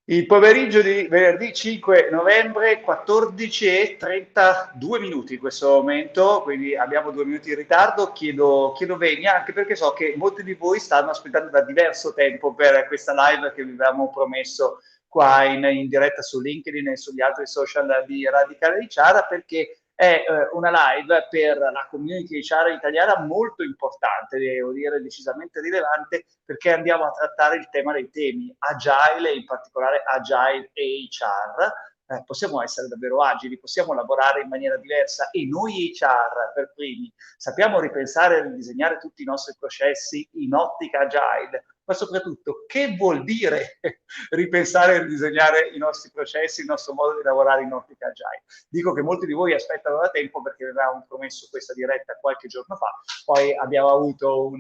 Il pomeriggio di venerdì 5 novembre, 14:32 minuti in questo momento, quindi abbiamo 2 minuti in ritardo. Chiedo venia, anche perché so che molti di voi stanno aspettando da diverso tempo per questa live che vi avevamo promesso qua in diretta su LinkedIn e sugli altri social di Radical HR, perché è una live per la community HR italiana molto importante, devo dire decisamente rilevante, perché andiamo a trattare il tema dei temi agile, in particolare agile HR. Possiamo essere davvero agili, possiamo lavorare in maniera diversa e noi HR per primi sappiamo ripensare e ridisegnare tutti i nostri processi in ottica agile, ma soprattutto che vuol dire ripensare e ridisegnare i nostri processi, il nostro modo di lavorare in ottica agile. Dico che molti di voi aspettano da tempo perché avevamo promesso questa diretta qualche giorno fa, poi abbiamo avuto un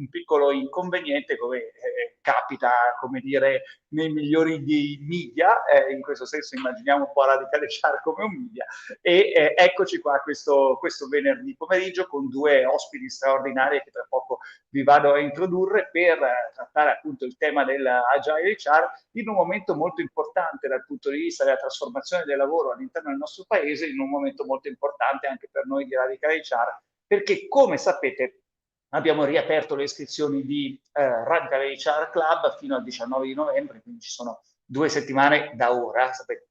piccolo inconveniente, come capita, come dire, nei migliori dei media, in questo senso immaginiamo un po' Radical HR come un media, e eccoci qua questo venerdì pomeriggio con due ospiti straordinari che tra poco vi vado a introdurre per trattare appunto il tema dell'Agile HR in un momento molto importante dal punto di vista della trasformazione del lavoro all'interno del nostro paese, in un momento molto importante anche per noi di Radical HR, perché come sapete abbiamo riaperto le iscrizioni di Radical HR Club fino al 19 di novembre, quindi ci sono 2 settimane da ora, sapete,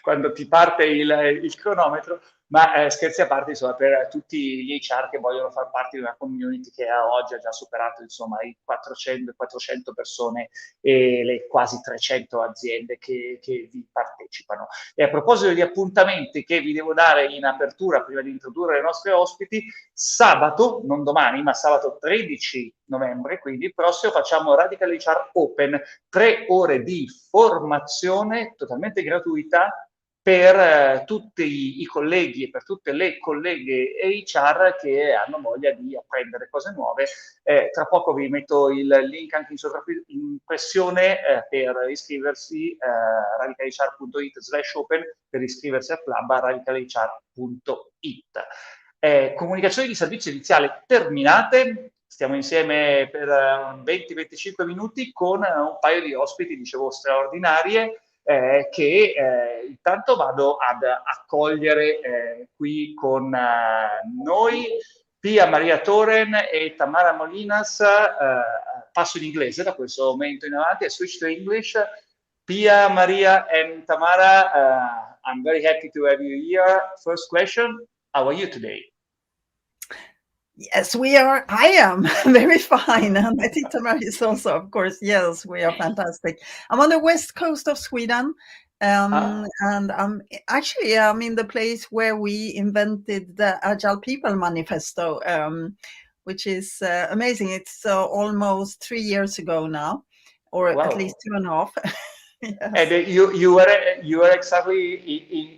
quando ti parte il cronometro, ma scherzi a parte, insomma, per tutti gli HR che vogliono far parte di una community che a oggi ha già superato insomma i 400 persone e le quasi 300 aziende che vi partecipano. E a proposito di appuntamenti che vi devo dare in apertura prima di introdurre i nostri ospiti, sabato, non domani, ma sabato 13 novembre, quindi il prossimo, facciamo Radical HR Open, 3 ore di formazione totalmente gratuita per tutti i colleghi e per tutte le colleghe HR che hanno voglia di apprendere cose nuove. Tra poco vi metto il link anche in sovraimpressione per iscriversi, radicalhr.it/open, per iscriversi al club a radicalhr.it. Comunicazioni di servizio iniziale terminate. Stiamo insieme per 20-25 minuti con un paio di ospiti, dicevo, straordinarie, che intanto vado ad accogliere qui con noi. Pia-Maria Thorén e Tamara Molinas. Passo in inglese da questo momento in avanti e switch to English. Pia, Maria and Tamara, I'm very happy to have you here. First question, how are you today? Yes, we are. I am very fine. And I think Tamara is also, of course. Yes, we are fantastic. I'm on the west coast of Sweden. And I'm in the place where we invented the Agile People Manifesto, which is amazing. It's almost 3 years ago now, or Wow. at least 2.5. Yes. And you were exactly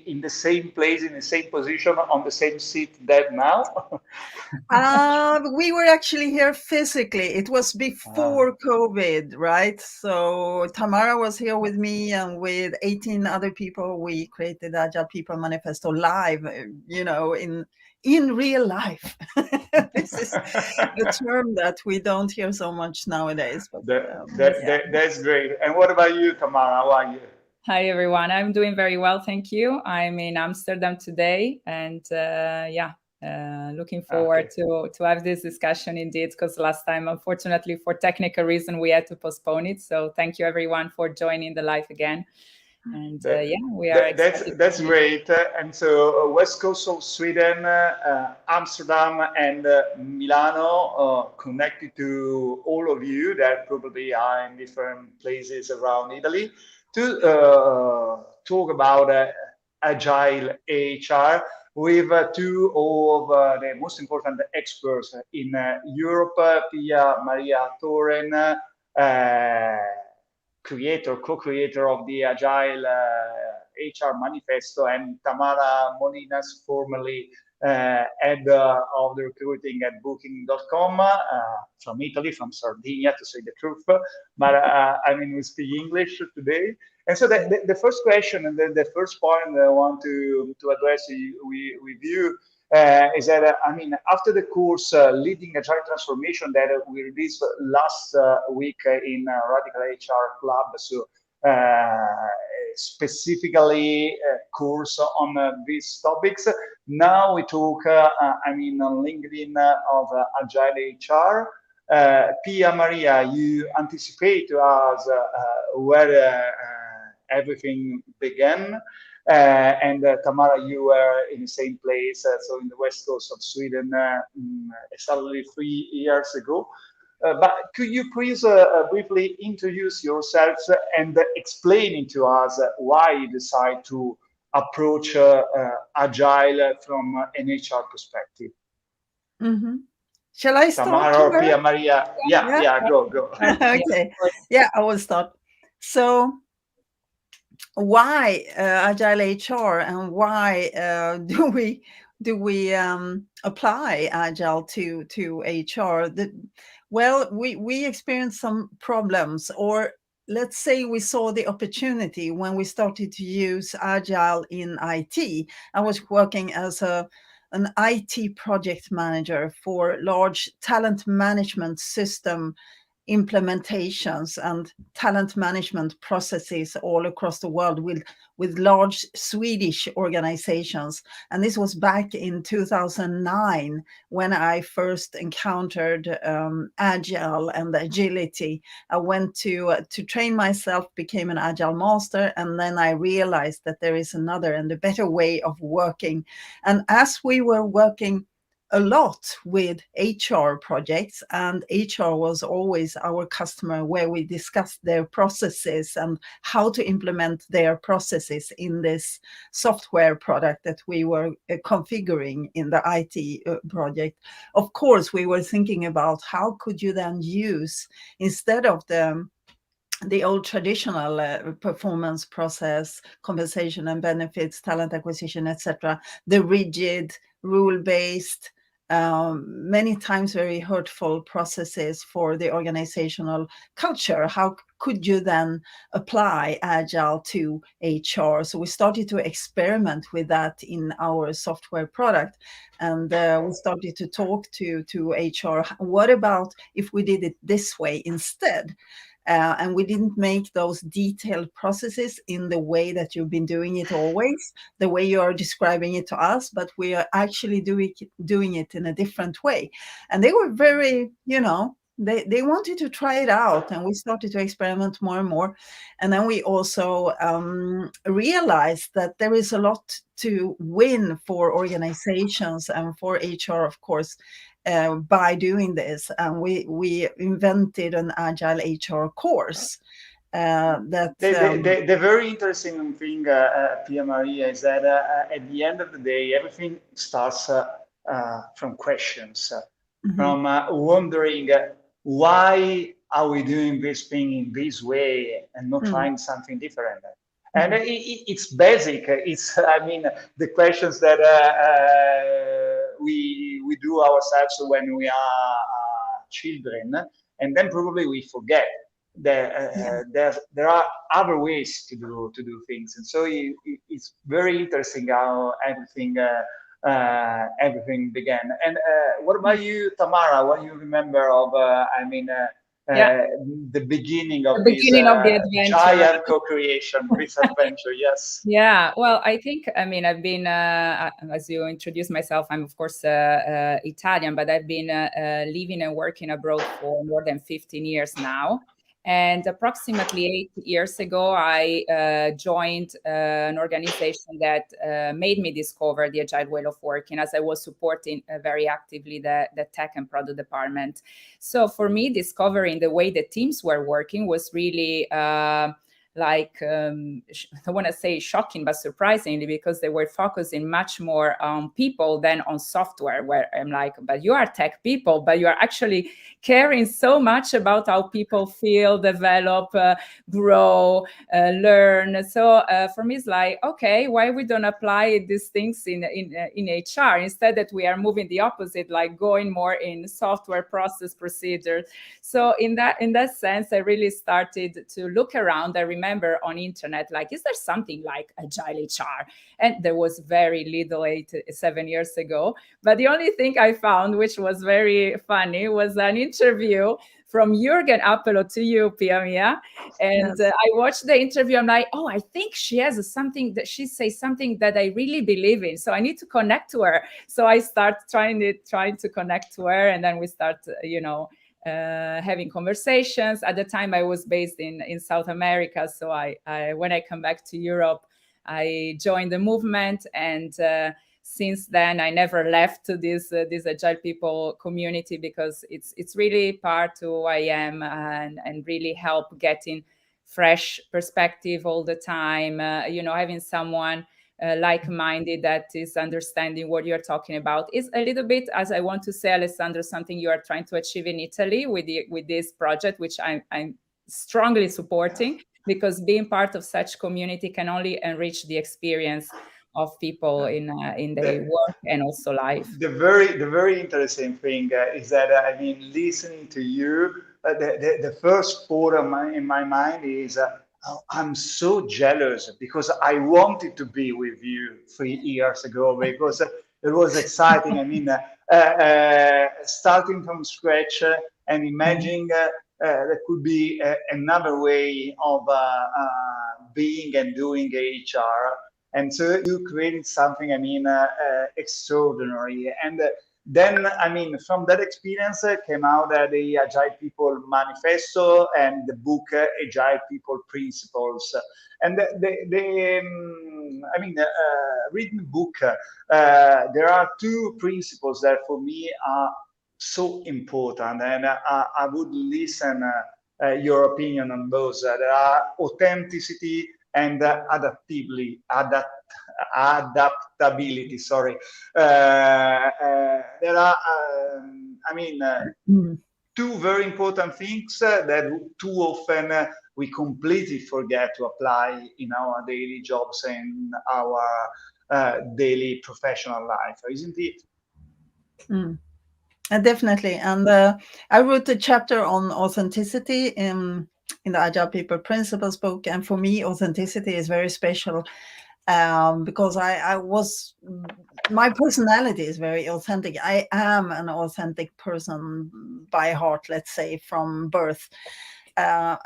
in the same place, in the same position, on the same seat that now? We were actually here physically. It was before COVID, right? So Tamara was here with me, and with 18 other people, we created Agile People Manifesto live, in real life. This is a term that we don't hear so much nowadays. But that's great. And what about you, Tamara? How are you? Hi, everyone. I'm doing very well, thank you. I'm in Amsterdam today, and looking forward to have this discussion indeed, because last time, unfortunately, for technical reason, we had to postpone it. So thank you, everyone, for joining the live again. And we are excited. That's great. And so west coast of Sweden, Amsterdam and Milano, connected to all of you that probably are in different places around Italy, to talk about Agile HR with two of the most important experts in Europe, Pia-Maria Thorén, co-creator of the Agile HR Manifesto, and Tamara Molinas, formerly head of the recruiting at Booking.com, from Italy, from Sardinia, to say the truth. But we speak English today. And so the first question and the first point I want to address with you is that, after the course Leading Agile Transformation that we released last week in Radical HR Club, so specifically course on these topics. Now we talk, on LinkedIn of Agile HR. Pia-Maria, you anticipate to us where everything began. And Tamara, you were in the same place, so in the west coast of Sweden, exactly 3 years ago. But could you please briefly introduce yourselves and explaining to us why you decide to approach Agile from an HR perspective? Mm-hmm. Shall I start? Tamara or Pia-Maria? Yeah, go. Okay, yeah, I will start. So why Agile HR, and why do we apply Agile to HR? Well, we experienced some problems, or let's say we saw the opportunity when we started to use Agile in IT. I was working as an IT project manager for large talent management system implementations and talent management processes all across the world with large Swedish organizations. And this was back in 2009 when I first encountered Agile and agility. I went to train myself, became an Agile master, and then I realized that there is another and a better way of working. And as we were working a lot with HR projects, and HR was always our customer, where we discussed their processes and how to implement their processes in this software product that we were configuring in the IT project. Of course, we were thinking about how could you then use, instead of the old traditional performance process, compensation and benefits, talent acquisition, etc., the rigid, rule-based, many times very hurtful processes for the organizational culture. How could you then apply Agile to HR? So we started to experiment with that in our software product, and we started to talk to HR. What about if we did it this way instead? And we didn't make those detailed processes in the way that you've been doing it always, the way you are describing it to us, but we are actually doing it in a different way. And they were very, they wanted to try it out, and we started to experiment more and more. And then we also realized that there is a lot to win for organizations and for HR, of course, by doing this. And we invented an Agile HR course. The very interesting thing, Pia-Maria, is that at the end of the day, everything starts from questions, from wondering why are we doing this thing in this way and not trying something different. And it's basic. It's, the questions that we do ourselves when we are children, and then probably we forget that there are other ways to do things. And so it's very interesting how everything began. And what about you, Tamara? What do you remember of the beginning of this giant co-creation, this adventure? Yes. Yeah, well, I think, I've been, as you introduced myself, I'm of course Italian, but I've been living and working abroad for more than 15 years now. And approximately 8 years ago, I joined an organization that made me discover the Agile way of working, as I was supporting very actively the tech and product department. So for me, discovering the way the teams were working was really I want to say shocking, but surprisingly, because they were focusing much more on people than on software, where I'm like, but you are tech people, but you are actually caring so much about how people feel, develop, grow, learn. So for me, it's like, okay, why we don't apply these things in HR instead that we are moving the opposite, like going more in software process procedures. So in that sense, I really started to look around. I remember remember on internet, like, is there something like Agile HR? And there was very little 7 years ago. But the only thing I found, which was very funny, was an interview from Jürgen Appelo to you, Pia-Maria. And Yes. I watched the interview. I'm like, oh, I think she has something that she says something that I really believe in. So I need to connect to her. So I start trying to connect to her. And then we start, having conversations. At the time, I was based in South America. So I when I come back to Europe, I joined the movement. And since then, I never left this Agile People community, because it's really part of who I am, and really help getting fresh perspective all the time. Having someone like-minded that is understanding what you're talking about is a little bit, as I want to say, Alessandro, something you are trying to achieve in Italy with this project, which I'm strongly supporting, because being part of such community can only enrich the experience of people in their work and also life. The very interesting thing is that listening to you, the first thought in my mind is I'm so jealous, because I wanted to be with you 3 years ago, because it was exciting. Starting from scratch and imagining there could be another way of being and doing HR. And so you created something, extraordinary. And then, from that experience came out the Agile People Manifesto and the book Agile People Principles. And reading the book, there are 2 principles that for me are so important, and I would listen your opinion on those. There are authenticity and adaptability. Sorry, there are, 2 very important things that too often we completely forget to apply in our daily jobs and our daily professional life, isn't it? Definitely. And I wrote a chapter on authenticity in the Agile People Principles book. And for me, authenticity is very special, because my personality is very authentic. I am an authentic person by heart, let's say, from birth. I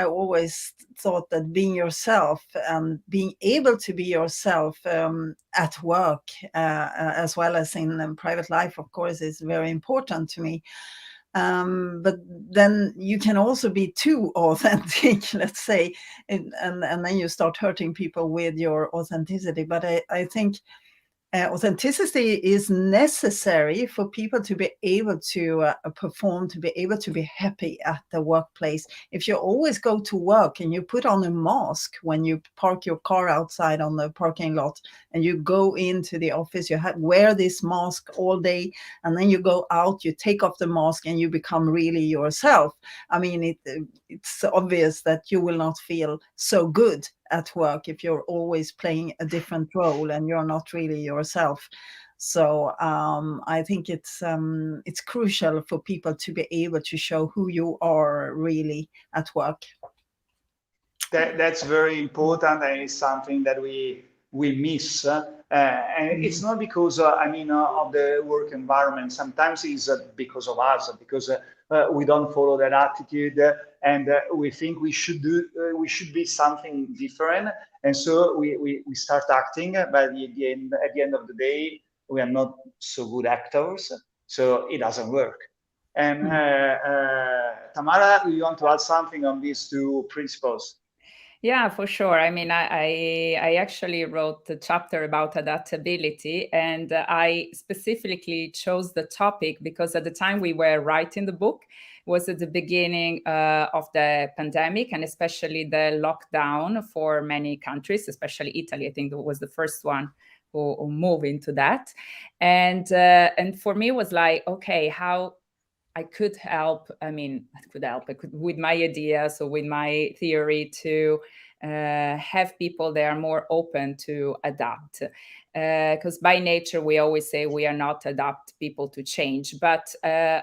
always thought that being yourself and being able to be yourself at work, as well as in private life, of course, is very important to me. But then you can also be too authentic, let's say, and then you start hurting people with your authenticity. But I think authenticity is necessary for people to be able to perform, to be able to be happy at the workplace. If you always go to work and you put on a mask when you park your car outside on the parking lot, and you go into the office, you wear this mask all day, and then you go out, you take off the mask, and you become really yourself. It's obvious that you will not feel so good at work if you're always playing a different role and you're not really yourself. So I think it's crucial for people to be able to show who you are really at work. That's very important, and it's something that we miss. And it's not because of the work environment. Sometimes it's because of us, because we don't follow that attitude, and we think we should be something different, and so we start acting. But at the end of the day, we are not so good actors, so it doesn't work. And Tamara, you want to add something on these 2 principles? Yeah, for sure. I actually wrote the chapter about adaptability, and I specifically chose the topic because at the time we were writing the book was at the beginning of the pandemic, and especially the lockdown for many countries, especially Italy. I think it was the first one who moved into that. And for me, it was like, okay, how I could help. With my ideas or with my theory to have people that are more open to adapt. because by nature we always say we are not adapt people to change. But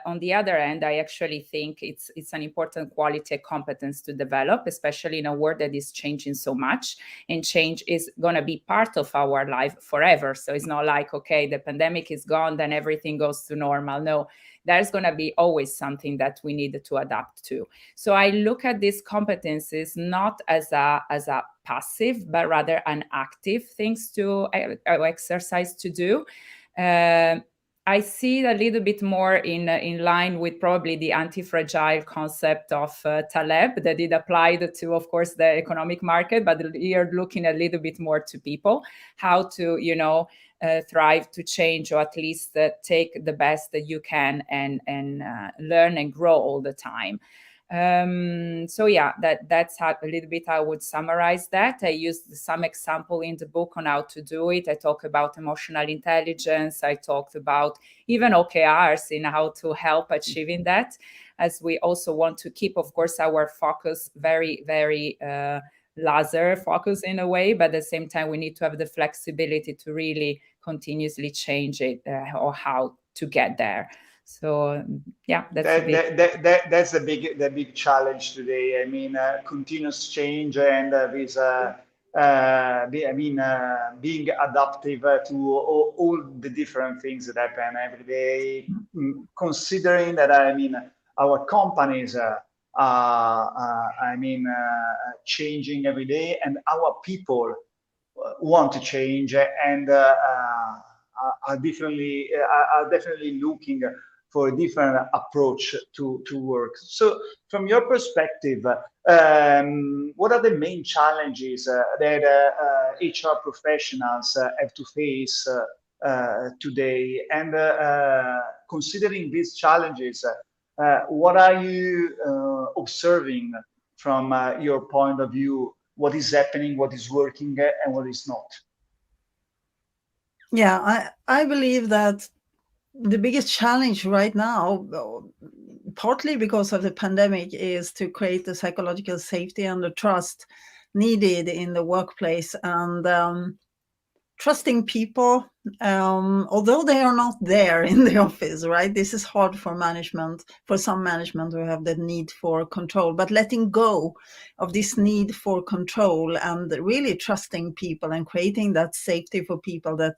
on the other hand, I actually think it's an important quality and competence to develop, especially in a world that is changing so much, and change is going to be part of our life forever. So it's not like, okay, the pandemic is gone, then everything goes to normal. No, there's going to be always something that we need to adapt to. So I look at these competencies not as a passive, but rather an active things to exercise to do. I see it a little bit more in line with probably the anti-fragile concept of Taleb that it applied to, of course, the economic market, but you're looking a little bit more to people, how to, thrive, to change, or at least take the best that you can and learn and grow all the time. So yeah, that's how a little bit I would summarize that. I used some example in the book on how to do it. I talk about emotional intelligence. I talked about even OKRs in how to help achieving that, as we also want to keep, of course, our focus very, very laser focus in a way, but at the same time, we need to have the flexibility to really continuously change it or how to get there. So yeah, that's the big challenge today. I mean, continuous change and being adaptive to all the different things that happen every day. Considering that, our companies changing every day, and our people want to change and are definitely looking for a different approach to work. So from your perspective, what are the main challenges that HR professionals have to face today? And considering these challenges, what are you observing from your point of view? What is happening, what is working, and what is not? Yeah, I believe that the biggest challenge right now, partly because of the pandemic, is to create the psychological safety and the trust needed in the workplace, and trusting people, although they are not there in the office, right? This is hard for management, for some management who have the need for control, but letting go of this need for control and really trusting people and creating that safety for people that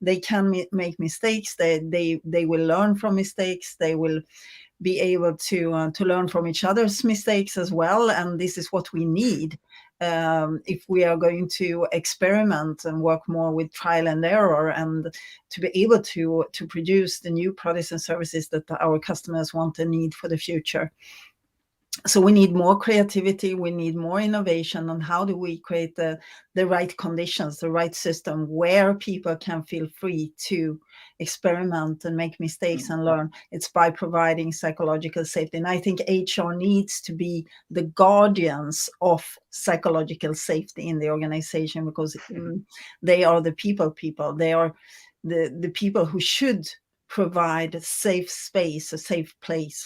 they can make mistakes, they will learn from mistakes, they will be able to learn from each other's mistakes as well. And this is what we need if we are going to experiment and work more with trial and error, and to be able to produce the new products and services that our customers want and need for the future. So we need more creativity, we need more innovation on how do we create the right conditions, the right system where people can feel free to experiment and make mistakes and learn. It's by providing psychological safety. And I think HR needs to be the guardians of psychological safety in the organization, because they are the people. They are the people who should provide a safe space, a safe place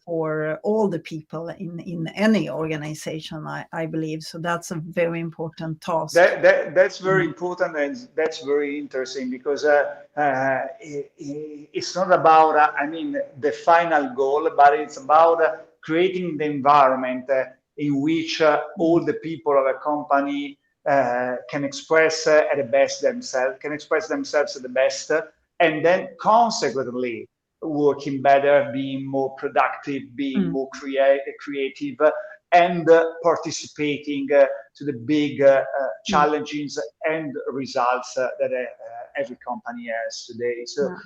for all the people in any organization, I believe. So that's a very important task. That's very important, and that's very interesting, because it's not about, the final goal, but it's about creating the environment in which all the people of a company can express at the best themselves, at the best, and then consequently working better, being more productive, being more creative, and participating to the big challenges and results that every company has today. So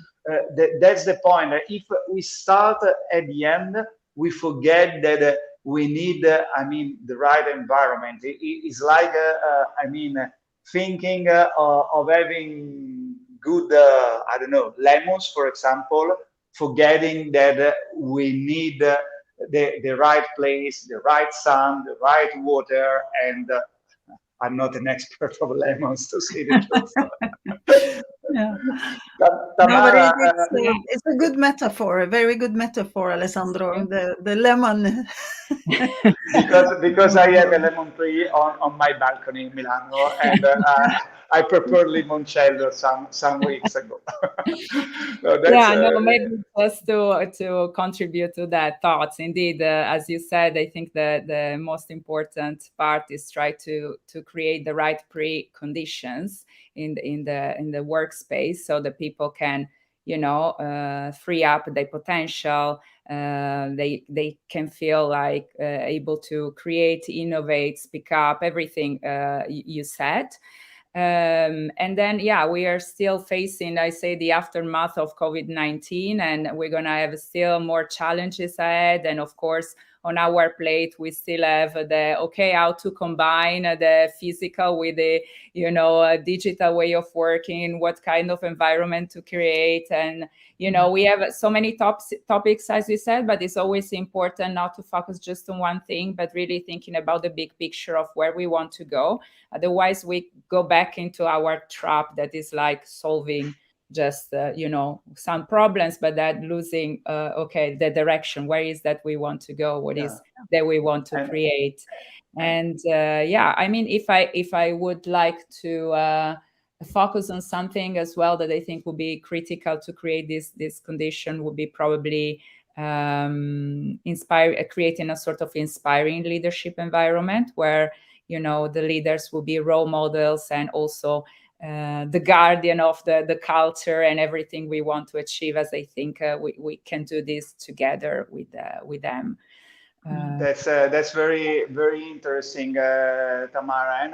that's the point. If we start at the end, we forget that we need, the right environment. It's like, thinking of having good, lemons, for example, forgetting that we need the right place, the right sun, the right water, and I'm not an expert of lemons, to say the truth. Yeah. Tamara, It's a good metaphor, a very good metaphor, Alessandro. The lemon. because I have a lemon tree on my balcony in Milano, and I prepared limoncello some weeks ago. Maybe just to contribute to that thoughts. Indeed, as you said, I think the most important part is try to create the right preconditions in the workspace so that people can free up their potential. They can feel like able to create, innovate, speak up, everything you said. And then, we are still facing, I say, the aftermath of COVID-19, and we're going to have still more challenges ahead. And of course, on our plate, we still have how to combine the physical with the, digital way of working, what kind of environment to create. And, we have so many topics, as you said, but it's always important not to focus just on one thing, but really thinking about the big picture of where we want to go. Otherwise, we go back into our trap that is like solving just, some problems, but that losing, the direction. Where is that we want to go? What is that we want to create? And I mean, if I would like to focus on something as well that I think would be critical to create this condition, would be probably creating a sort of inspiring leadership environment where the leaders will be role models and also the guardian of the culture and everything we want to achieve, as I think we can do this together with them. That's very, very interesting, Tamara. And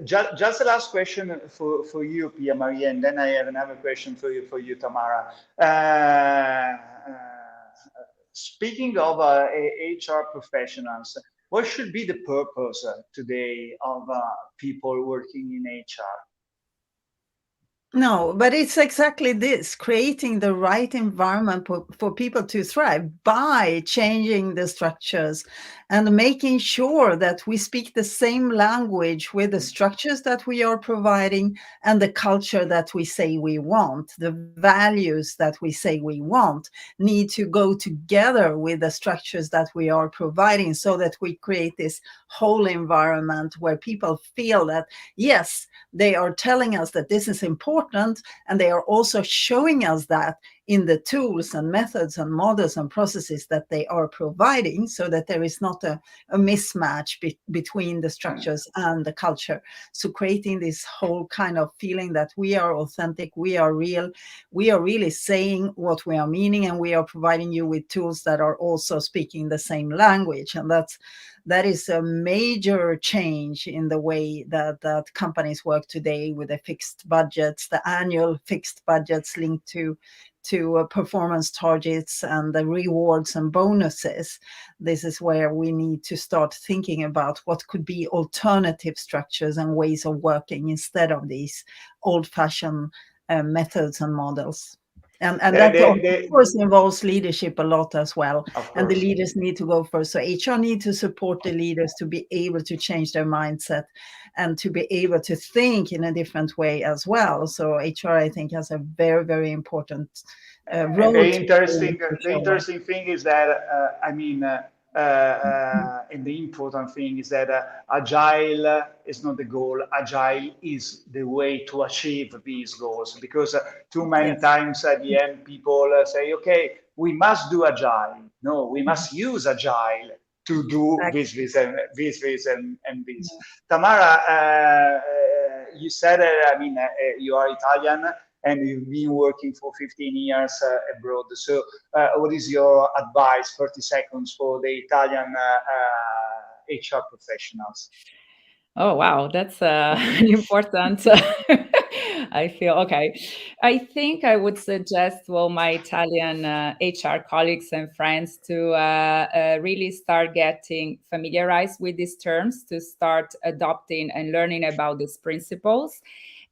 just the last question for you, Pia-Maria, and then I have another question for you, Tamara. Speaking of HR professionals, what should be the purpose today of people working in HR? No, but it's exactly this, creating the right environment for people to thrive by changing the structures and making sure that we speak the same language with the structures that we are providing and the culture that we say we want. The values that we say we want need to go together with the structures that we are providing so that we create this whole environment where people feel that, yes, they are telling us that this is important, and they are also showing us that in the tools and methods and models and processes that they are providing, so that there is not a mismatch between the structures and the culture. So creating this whole kind of feeling that we are authentic, we are real, we are really saying what we are meaning, and we are providing you with tools that are also speaking the same language. And that is a major change in the way that companies work today with the fixed budgets, the annual fixed budgets linked to performance targets and the rewards and bonuses. This is where we need to start thinking about what could be alternative structures and ways of working instead of these old-fashioned methods and models. And that, of course, involves leadership a lot as well. And the leaders need to go first. So HR need to support the leaders to be able to change their mindset and to be able to think in a different way as well. So HR, I think, has a very, very important role. The interesting thing is that, and the important thing is that Agile is not the goal. Agile is the way to achieve these goals, because too many times at the end people say, okay, we must do Agile. No, we must use Agile to do this and this. Tamara, you said, you are Italian and you've been working for 15 years abroad. So what is your advice, 30 seconds, for the Italian HR professionals? Oh, wow, that's important. I feel okay. I think I would suggest, my Italian HR colleagues and friends to really start getting familiarized with these terms, to start adopting and learning about these principles,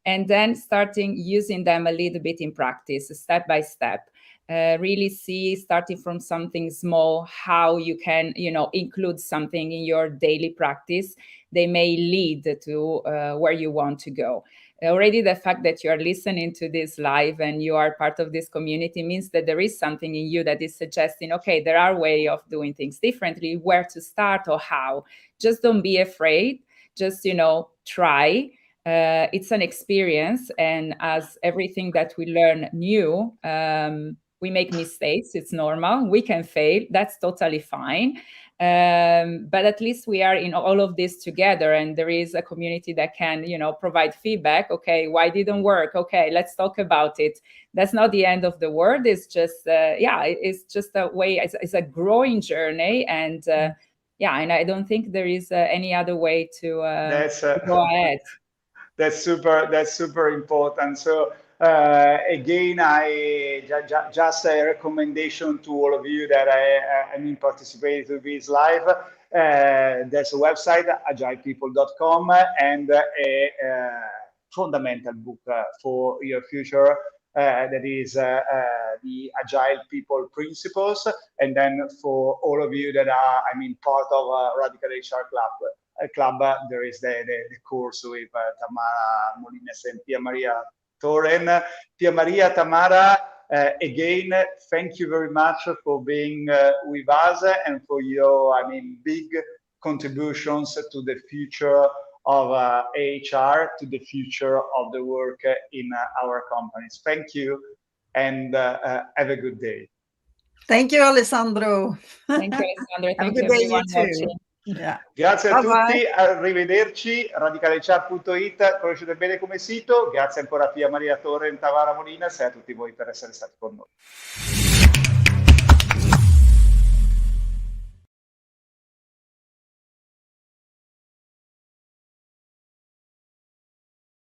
and then starting using them a little bit in practice, step by step. Really see, starting from something small, how you can, include something in your daily practice. They may lead to where you want to go. already the fact that you are listening to this live and you are part of this community means that there is something in you that is suggesting, okay, there are ways of doing things differently, where to start or how. Just don't be afraid. Just, try. It's an experience, and as everything that we learn new, we make mistakes. It's normal. We can fail. That's totally fine. But at least we are in all of this together, and there is a community that can, provide feedback. Okay, why didn't work? Okay, let's talk about it. That's not the end of the world. It's just, it's just a way. It's a growing journey, and and I don't think there is any other way to go ahead. That's super important. So again, I just a recommendation to all of you that I participating to this live. There's a website, agilepeople.com, and a fundamental book for your future. That is the Agile People Principles. And then for all of you that are, part of Radical HR Club, there is the course with Tamara Molinas and Pia-Maria Thorén. Pia-Maria, Tamara, again, thank you very much for being with us and for your, big contributions to the future of HR, to the future of the work in our companies. Thank you, and have a good day. Thank you, Alessandro. Thank you, Alessandro. Have Thank a good day, you too. watching. Yeah. Grazie a Bye-bye. tutti, arrivederci. radicalhr.it, conoscete bene come sito. Grazie ancora a Pia-Maria Thorén, Tamara Molinas e a tutti voi per essere stati con noi.